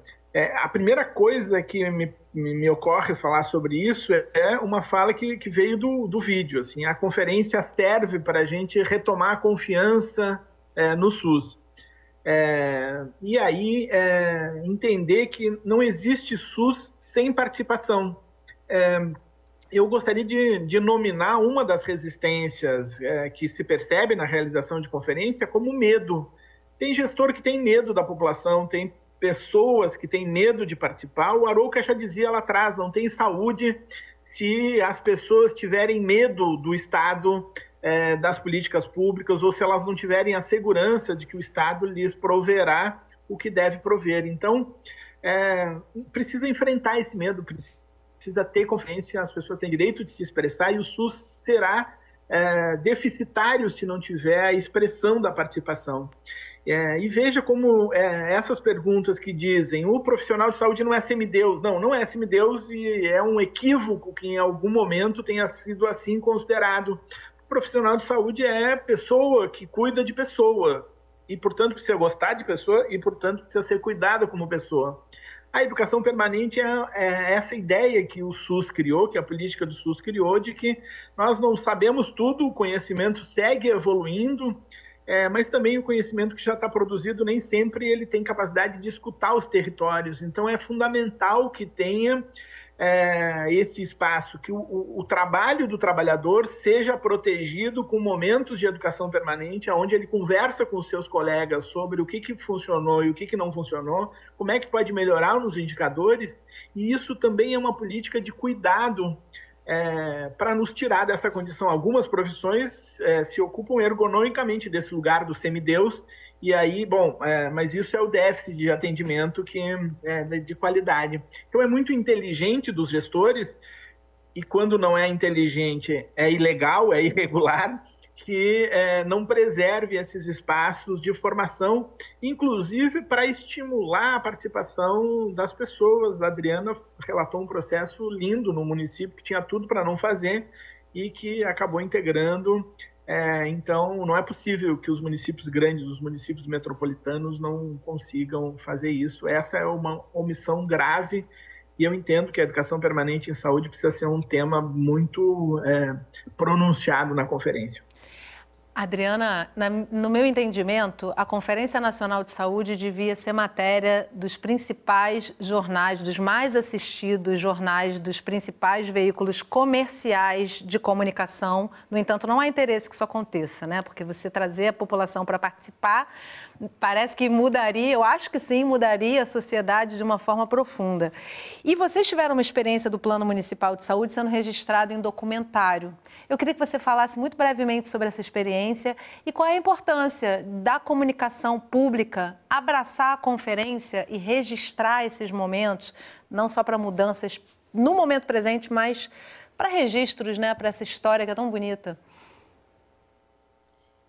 a primeira coisa que me ocorre falar sobre isso é uma fala que veio do vídeo. Assim, a conferência serve para a gente retomar a confiança no SUS. E aí, entender que não existe SUS sem participação. Eu gostaria de nominar uma das resistências que se percebe na realização de conferência como medo. Tem gestor que tem medo da população, tem pessoas que têm medo de participar. O Arouca já dizia lá atrás, não tem saúde se as pessoas tiverem medo do Estado, das políticas públicas, ou se elas não tiverem a segurança de que o Estado lhes proverá o que deve prover. Então, precisa enfrentar esse medo, precisa ter confiança, as pessoas têm direito de se expressar e o SUS será deficitário se não tiver a expressão da participação. E veja como essas perguntas que dizem o profissional de saúde não é semideus. Não é semideus e é um equívoco que em algum momento tenha sido assim considerado. Profissional de saúde é pessoa que cuida de pessoa e, portanto, precisa gostar de pessoa e, portanto, precisa ser cuidada como pessoa. A educação permanente é essa ideia que o SUS criou, que a política do SUS criou, de que nós não sabemos tudo, o conhecimento segue evoluindo, mas também o conhecimento que já está produzido nem sempre ele tem capacidade de escutar os territórios. Então, é fundamental que tenha esse espaço, que o trabalho do trabalhador seja protegido com momentos de educação permanente, onde ele conversa com os seus colegas sobre o que funcionou e o que não funcionou, como é que pode melhorar nos indicadores, e isso também é uma política de cuidado para nos tirar dessa condição. Algumas profissões se ocupam ergonomicamente desse lugar do semideus, e aí, mas isso é o déficit de atendimento de qualidade. Então, é muito inteligente dos gestores, e quando não é inteligente, é ilegal, é irregular, que não preserve esses espaços de formação, inclusive para estimular a participação das pessoas. A Adriana relatou um processo lindo no município, que tinha tudo para não fazer e que acabou integrando. Então, não é possível que os municípios grandes, os municípios metropolitanos não consigam fazer isso. Essa é uma omissão grave e eu entendo que a educação permanente em saúde precisa ser um tema muito pronunciado na conferência. Adriana, no meu entendimento, a Conferência Nacional de Saúde devia ser matéria dos principais jornais, dos mais assistidos jornais, dos principais veículos comerciais de comunicação. No entanto, não há interesse que isso aconteça, né? Porque você trazer a população para participar Parece que mudaria, eu acho que sim, mudaria a sociedade de uma forma profunda. E vocês tiveram uma experiência do Plano Municipal de Saúde sendo registrado em documentário. Eu queria que você falasse muito brevemente sobre essa experiência e qual é a importância da comunicação pública abraçar a conferência e registrar esses momentos, não só para mudanças no momento presente, mas para registros, né, para essa história que é tão bonita.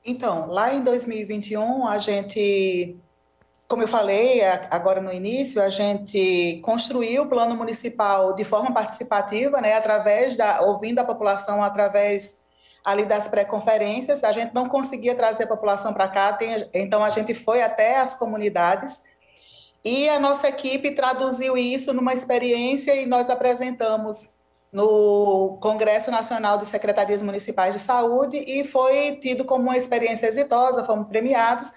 Então, lá em 2021, a gente, como eu falei agora no início, a gente construiu o plano municipal de forma participativa, né, ouvindo a população através ali das pré-conferências. A gente não conseguia trazer a população para cá, então a gente foi até as comunidades e a nossa equipe traduziu isso numa experiência e nós apresentamos no Congresso Nacional de Secretarias Municipais de Saúde e foi tido como uma experiência exitosa, fomos premiados,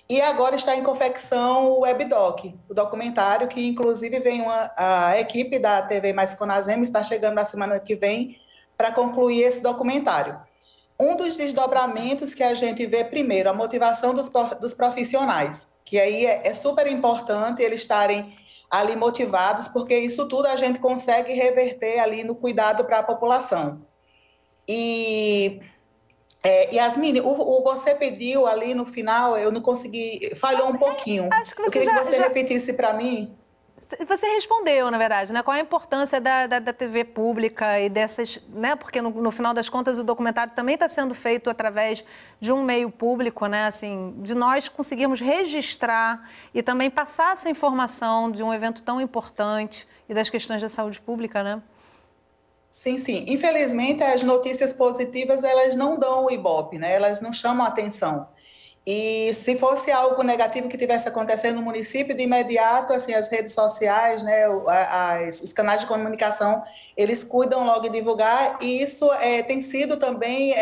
e agora está em confecção o WebDoc, o documentário que inclusive a equipe da TV Mais Conazem está chegando na semana que vem para concluir esse documentário. Um dos desdobramentos que a gente vê primeiro, a motivação dos profissionais, que aí é super importante eles estarem ali motivados, porque isso tudo a gente consegue reverter ali no cuidado para a população. E Yasmine, você pediu ali no final, eu não consegui, falhou um pouquinho. Acho que eu queria que você repetisse para mim. Você respondeu, na verdade, né? Qual é a importância da TV pública e dessas, né? Porque no final das contas o documentário também está sendo feito através de um meio público, né? Assim, de nós conseguirmos registrar e também passar essa informação de um evento tão importante e das questões da saúde pública, né? Sim, sim. Infelizmente, as notícias positivas, elas não dão o ibope, né? Elas não chamam a atenção. E se fosse algo negativo que tivesse acontecendo no município, de imediato, assim, as redes sociais, né, os canais de comunicação, eles cuidam logo de divulgar, e isso tem sido também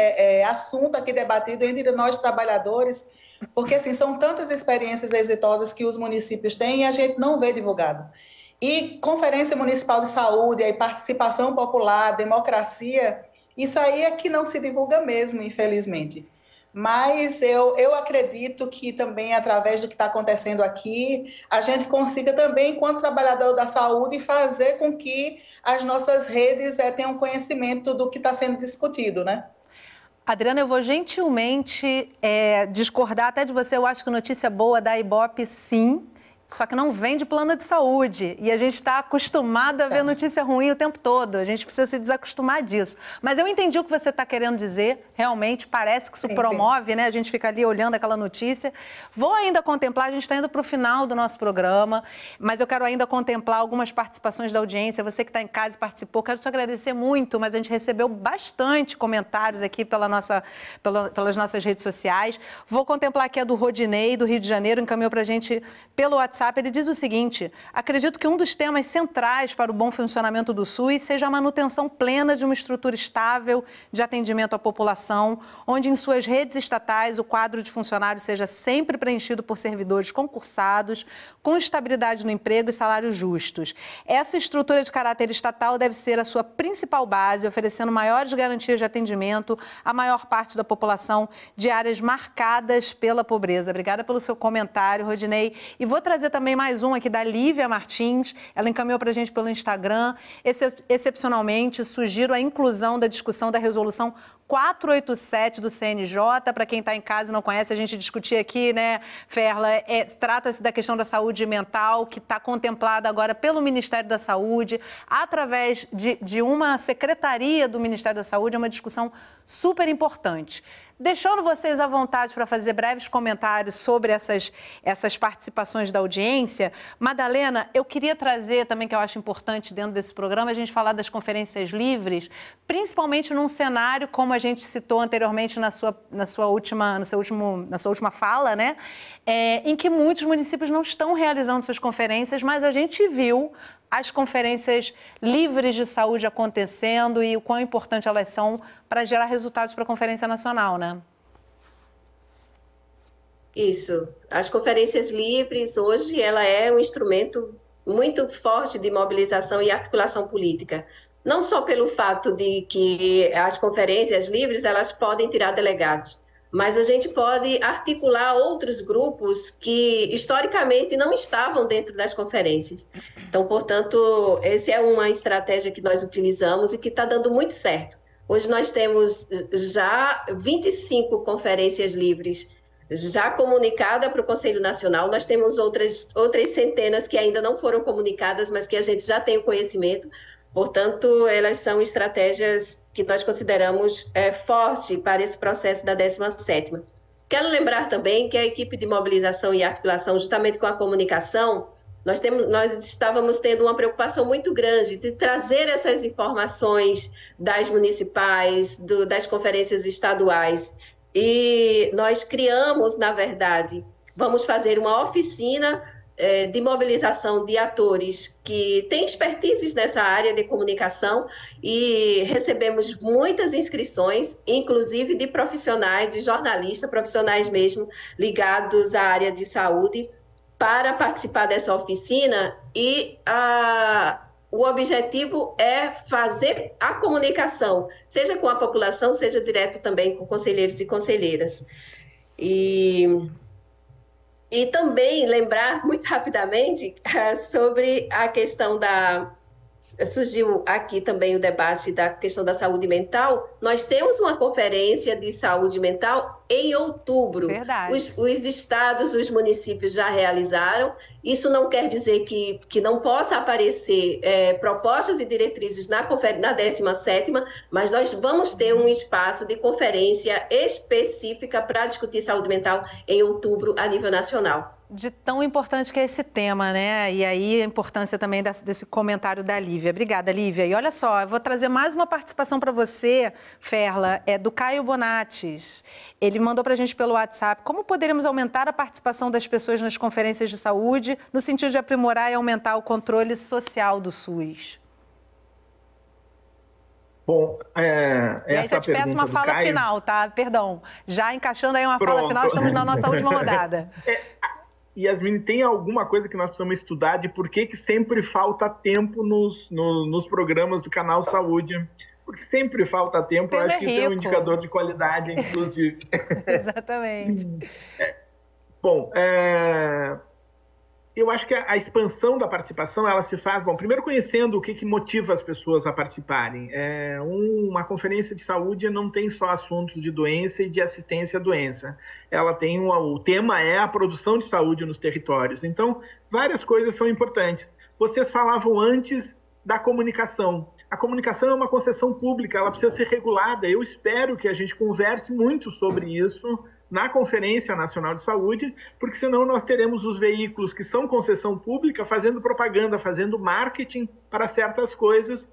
assunto aqui debatido entre nós trabalhadores, porque assim, são tantas experiências exitosas que os municípios têm e a gente não vê divulgado. E Conferência Municipal de Saúde, a participação popular, democracia, isso aí é que não se divulga mesmo, infelizmente. Mas eu acredito que também, através do que está acontecendo aqui, a gente consiga também, enquanto trabalhador da saúde, fazer com que as nossas redes tenham conhecimento do que está sendo discutido, né? Adriana, eu vou gentilmente discordar até de você. Eu acho que notícia boa da Ibope, sim. Só que não vem de plano de saúde. E a gente está acostumado a ver notícia ruim o tempo todo. A gente precisa se desacostumar disso. Mas eu entendi o que você está querendo dizer. Realmente, parece que isso promove, né? A gente fica ali olhando aquela notícia. Vou ainda contemplar, a gente está indo para o final do nosso programa, mas eu quero ainda contemplar algumas participações da audiência. Você que está em casa e participou, quero te agradecer muito, mas a gente recebeu bastante comentários aqui pelas nossas redes sociais. Vou contemplar aqui a do Rodinei, do Rio de Janeiro, encaminhou para a gente pelo WhatsApp. Ele diz o seguinte: acredito que um dos temas centrais para o bom funcionamento do SUS seja a manutenção plena de uma estrutura estável de atendimento à população, onde em suas redes estatais o quadro de funcionários seja sempre preenchido por servidores concursados, com estabilidade no emprego e salários justos. Essa estrutura de caráter estatal deve ser a sua principal base, oferecendo maiores garantias de atendimento à maior parte da população de áreas marcadas pela pobreza. Obrigada pelo seu comentário, Rodinei. E vou trazer também mais um aqui da Lívia Martins. Ela encaminhou para a gente pelo Instagram. Excepcionalmente, sugiro a inclusão da discussão da resolução 487 do CNJ. Para quem está em casa e não conhece, a gente discutia aqui, né, Ferla? Trata-se da questão da saúde mental, que está contemplada agora pelo Ministério da Saúde, através de uma secretaria do Ministério da Saúde. É uma discussão super importante. Deixando vocês à vontade para fazer breves comentários sobre essas participações da audiência, Madalena, eu queria trazer também, que eu acho importante dentro desse programa, a gente falar das conferências livres, principalmente num cenário, como a gente citou anteriormente na sua última fala, né? Em que muitos municípios não estão realizando suas conferências, mas a gente viu as conferências livres de saúde acontecendo e o quão importante elas são para gerar resultados para a Conferência Nacional, né? Isso. As conferências livres, hoje, ela é um instrumento muito forte de mobilização e articulação política. Não só pelo fato de que as conferências livres, elas podem tirar delegados, mas a gente pode articular outros grupos que historicamente não estavam dentro das conferências. Então, portanto, essa é uma estratégia que nós utilizamos e que está dando muito certo. Hoje nós temos já 25 conferências livres já comunicada para o Conselho Nacional, nós temos outras centenas que ainda não foram comunicadas, mas que a gente já tem o conhecimento. Portanto, elas são estratégias que nós consideramos forte para esse processo da 17ª. Quero lembrar também que a equipe de mobilização e articulação, justamente com a comunicação, nós estávamos tendo uma preocupação muito grande de trazer essas informações das municipais, das conferências estaduais. E nós criamos, na verdade, vamos fazer uma oficina de mobilização de atores que têm expertises nessa área de comunicação e recebemos muitas inscrições, inclusive de profissionais, de jornalistas, profissionais mesmo ligados à área de saúde, para participar dessa oficina e o objetivo é fazer a comunicação, seja com a população, seja direto também com conselheiros e conselheiras. E também lembrar muito rapidamente sobre a questão surgiu aqui também o debate da questão da saúde mental. Nós temos uma conferência de saúde mental em outubro. Verdade. Os estados, os municípios já realizaram. Isso não quer dizer que não possa aparecer propostas e diretrizes na 17ª, mas nós vamos ter um espaço de conferência específica para discutir saúde mental em outubro a nível nacional. De tão importante que é esse tema, né? E aí a importância também desse comentário da Lívia. Obrigada, Lívia. E olha só, eu vou trazer mais uma participação para você, Ferla, do Caio Bonates. Ele mandou para a gente pelo WhatsApp: como poderíamos aumentar a participação das pessoas nas conferências de saúde, no sentido de aprimorar e aumentar o controle social do SUS? Bom, e aí já te peço uma fala final, tá? Perdão. Já encaixando aí uma fala final, estamos na nossa última rodada. Yasmine, tem alguma coisa que nós precisamos estudar de por que sempre falta tempo nos programas do Canal Saúde? Porque sempre falta tempo, eu acho que isso é um indicador de qualidade, inclusive. Exatamente. Bom, eu acho que a expansão da participação, ela se faz, primeiro conhecendo o que motiva as pessoas a participarem. Uma conferência de saúde não tem só assuntos de doença e de assistência à doença. Ela tem o tema é a produção de saúde nos territórios. Então, várias coisas são importantes. Vocês falavam antes da comunicação. A comunicação é uma concessão pública, ela precisa ser regulada. Eu espero que a gente converse muito sobre isso na Conferência Nacional de Saúde, porque senão nós teremos os veículos que são concessão pública fazendo propaganda, fazendo marketing para certas coisas.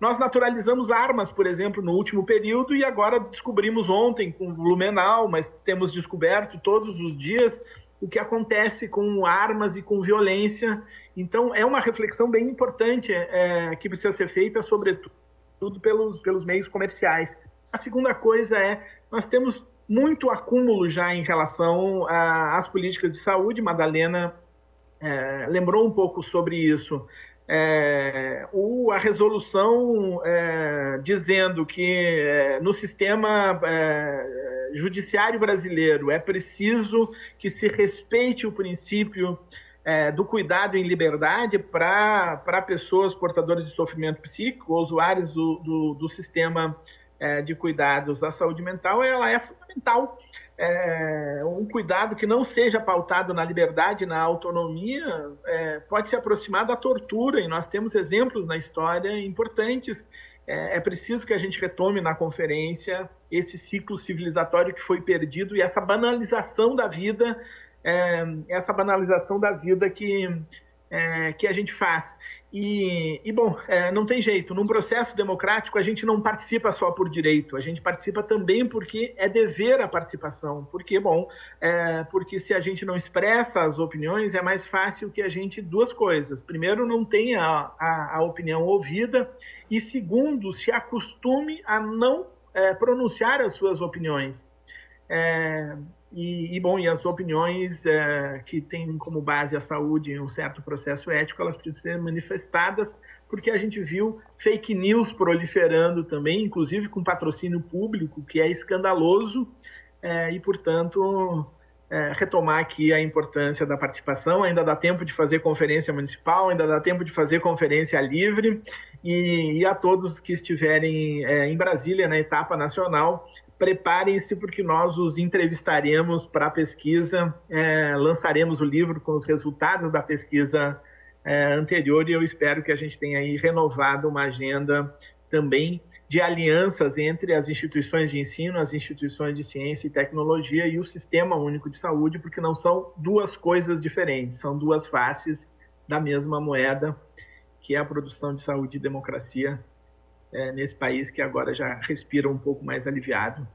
Nós naturalizamos armas, por exemplo, no último período, e agora descobrimos ontem com Blumenau, mas temos descoberto todos os dias o que acontece com armas e com violência. Então, é uma reflexão bem importante que precisa ser feita, sobretudo pelos meios comerciais. A segunda coisa nós temos muito acúmulo já em relação às políticas de saúde. Madalena lembrou um pouco sobre isso. A resolução dizendo que no sistema judiciário brasileiro é preciso que se respeite o princípio do cuidado em liberdade para pessoas portadoras de sofrimento psíquico, usuários do sistema de cuidados à saúde mental, ela é fundamental. Um cuidado que não seja pautado na liberdade, na autonomia, pode se aproximar da tortura, e nós temos exemplos na história importantes. É preciso que a gente retome na conferência esse ciclo civilizatório que foi perdido e essa banalização da vida, que a gente faz. Bom, não tem jeito. Num processo democrático, a gente não participa só por direito, a gente participa também porque é dever a participação. Porque se a gente não expressa as opiniões, é mais fácil que a gente... Duas coisas. Primeiro, não tenha a opinião ouvida, e segundo, se acostume a não pronunciar as suas opiniões. E as opiniões que têm como base a saúde em um certo processo ético, elas precisam ser manifestadas, porque a gente viu fake news proliferando também, inclusive com patrocínio público, que é escandaloso, e, portanto, retomar aqui a importância da participação. Ainda dá tempo de fazer conferência municipal, ainda dá tempo de fazer conferência livre, e a todos que estiverem em Brasília, na etapa nacional, preparem-se, porque nós os entrevistaremos para a pesquisa, lançaremos o livro com os resultados da pesquisa anterior, e eu espero que a gente tenha aí renovado uma agenda também de alianças entre as instituições de ensino, as instituições de ciência e tecnologia e o Sistema Único de Saúde, porque não são duas coisas diferentes, são duas faces da mesma moeda, que é a produção de saúde e democracia nesse país que agora já respira um pouco mais aliviado,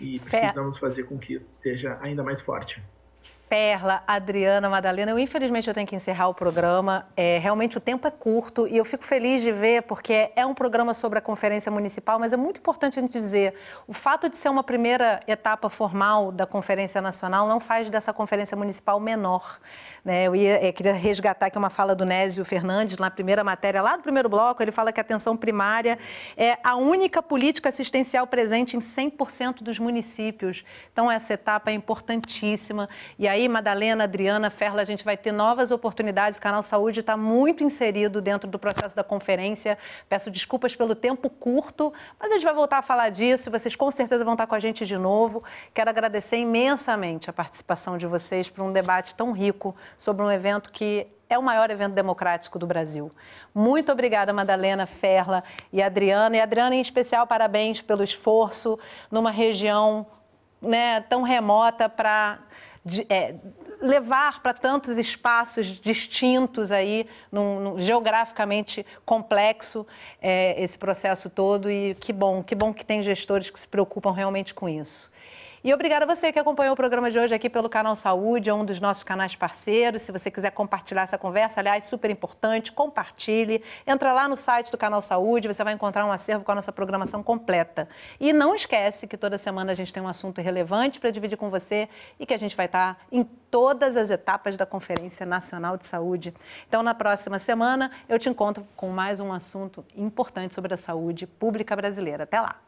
e precisamos fazer com que isso seja ainda mais forte. Perla, Adriana, Madalena, infelizmente eu tenho que encerrar o programa, realmente o tempo é curto e eu fico feliz de ver, porque é um programa sobre a Conferência Municipal, mas é muito importante a gente dizer, o fato de ser uma primeira etapa formal da Conferência Nacional não faz dessa Conferência Municipal menor, né? Eu queria resgatar aqui uma fala do Nésio Fernandes, na primeira matéria, lá no primeiro bloco, ele fala que a atenção primária é a única política assistencial presente em 100% dos municípios, então essa etapa é importantíssima. E aí, Madalena, Adriana, Perla, a gente vai ter novas oportunidades. O Canal Saúde está muito inserido dentro do processo da conferência. Peço desculpas pelo tempo curto, mas a gente vai voltar a falar disso. Vocês com certeza vão estar com a gente de novo. Quero agradecer imensamente a participação de vocês para um debate tão rico sobre um evento que é o maior evento democrático do Brasil. Muito obrigada, Madalena, Perla e Adriana. E Adriana, em especial, parabéns pelo esforço numa região, né, tão remota para levar para tantos espaços distintos aí, geograficamente complexo, esse processo todo, e que bom que tem gestores que se preocupam realmente com isso. E obrigada a você que acompanhou o programa de hoje aqui pelo Canal Saúde, é um dos nossos canais parceiros. Se você quiser compartilhar essa conversa, aliás, super importante, compartilhe. Entra lá no site do Canal Saúde, você vai encontrar um acervo com a nossa programação completa. E não esquece que toda semana a gente tem um assunto relevante para dividir com você e que a gente vai estar em todas as etapas da Conferência Nacional de Saúde. Então, na próxima semana, eu te encontro com mais um assunto importante sobre a saúde pública brasileira. Até lá!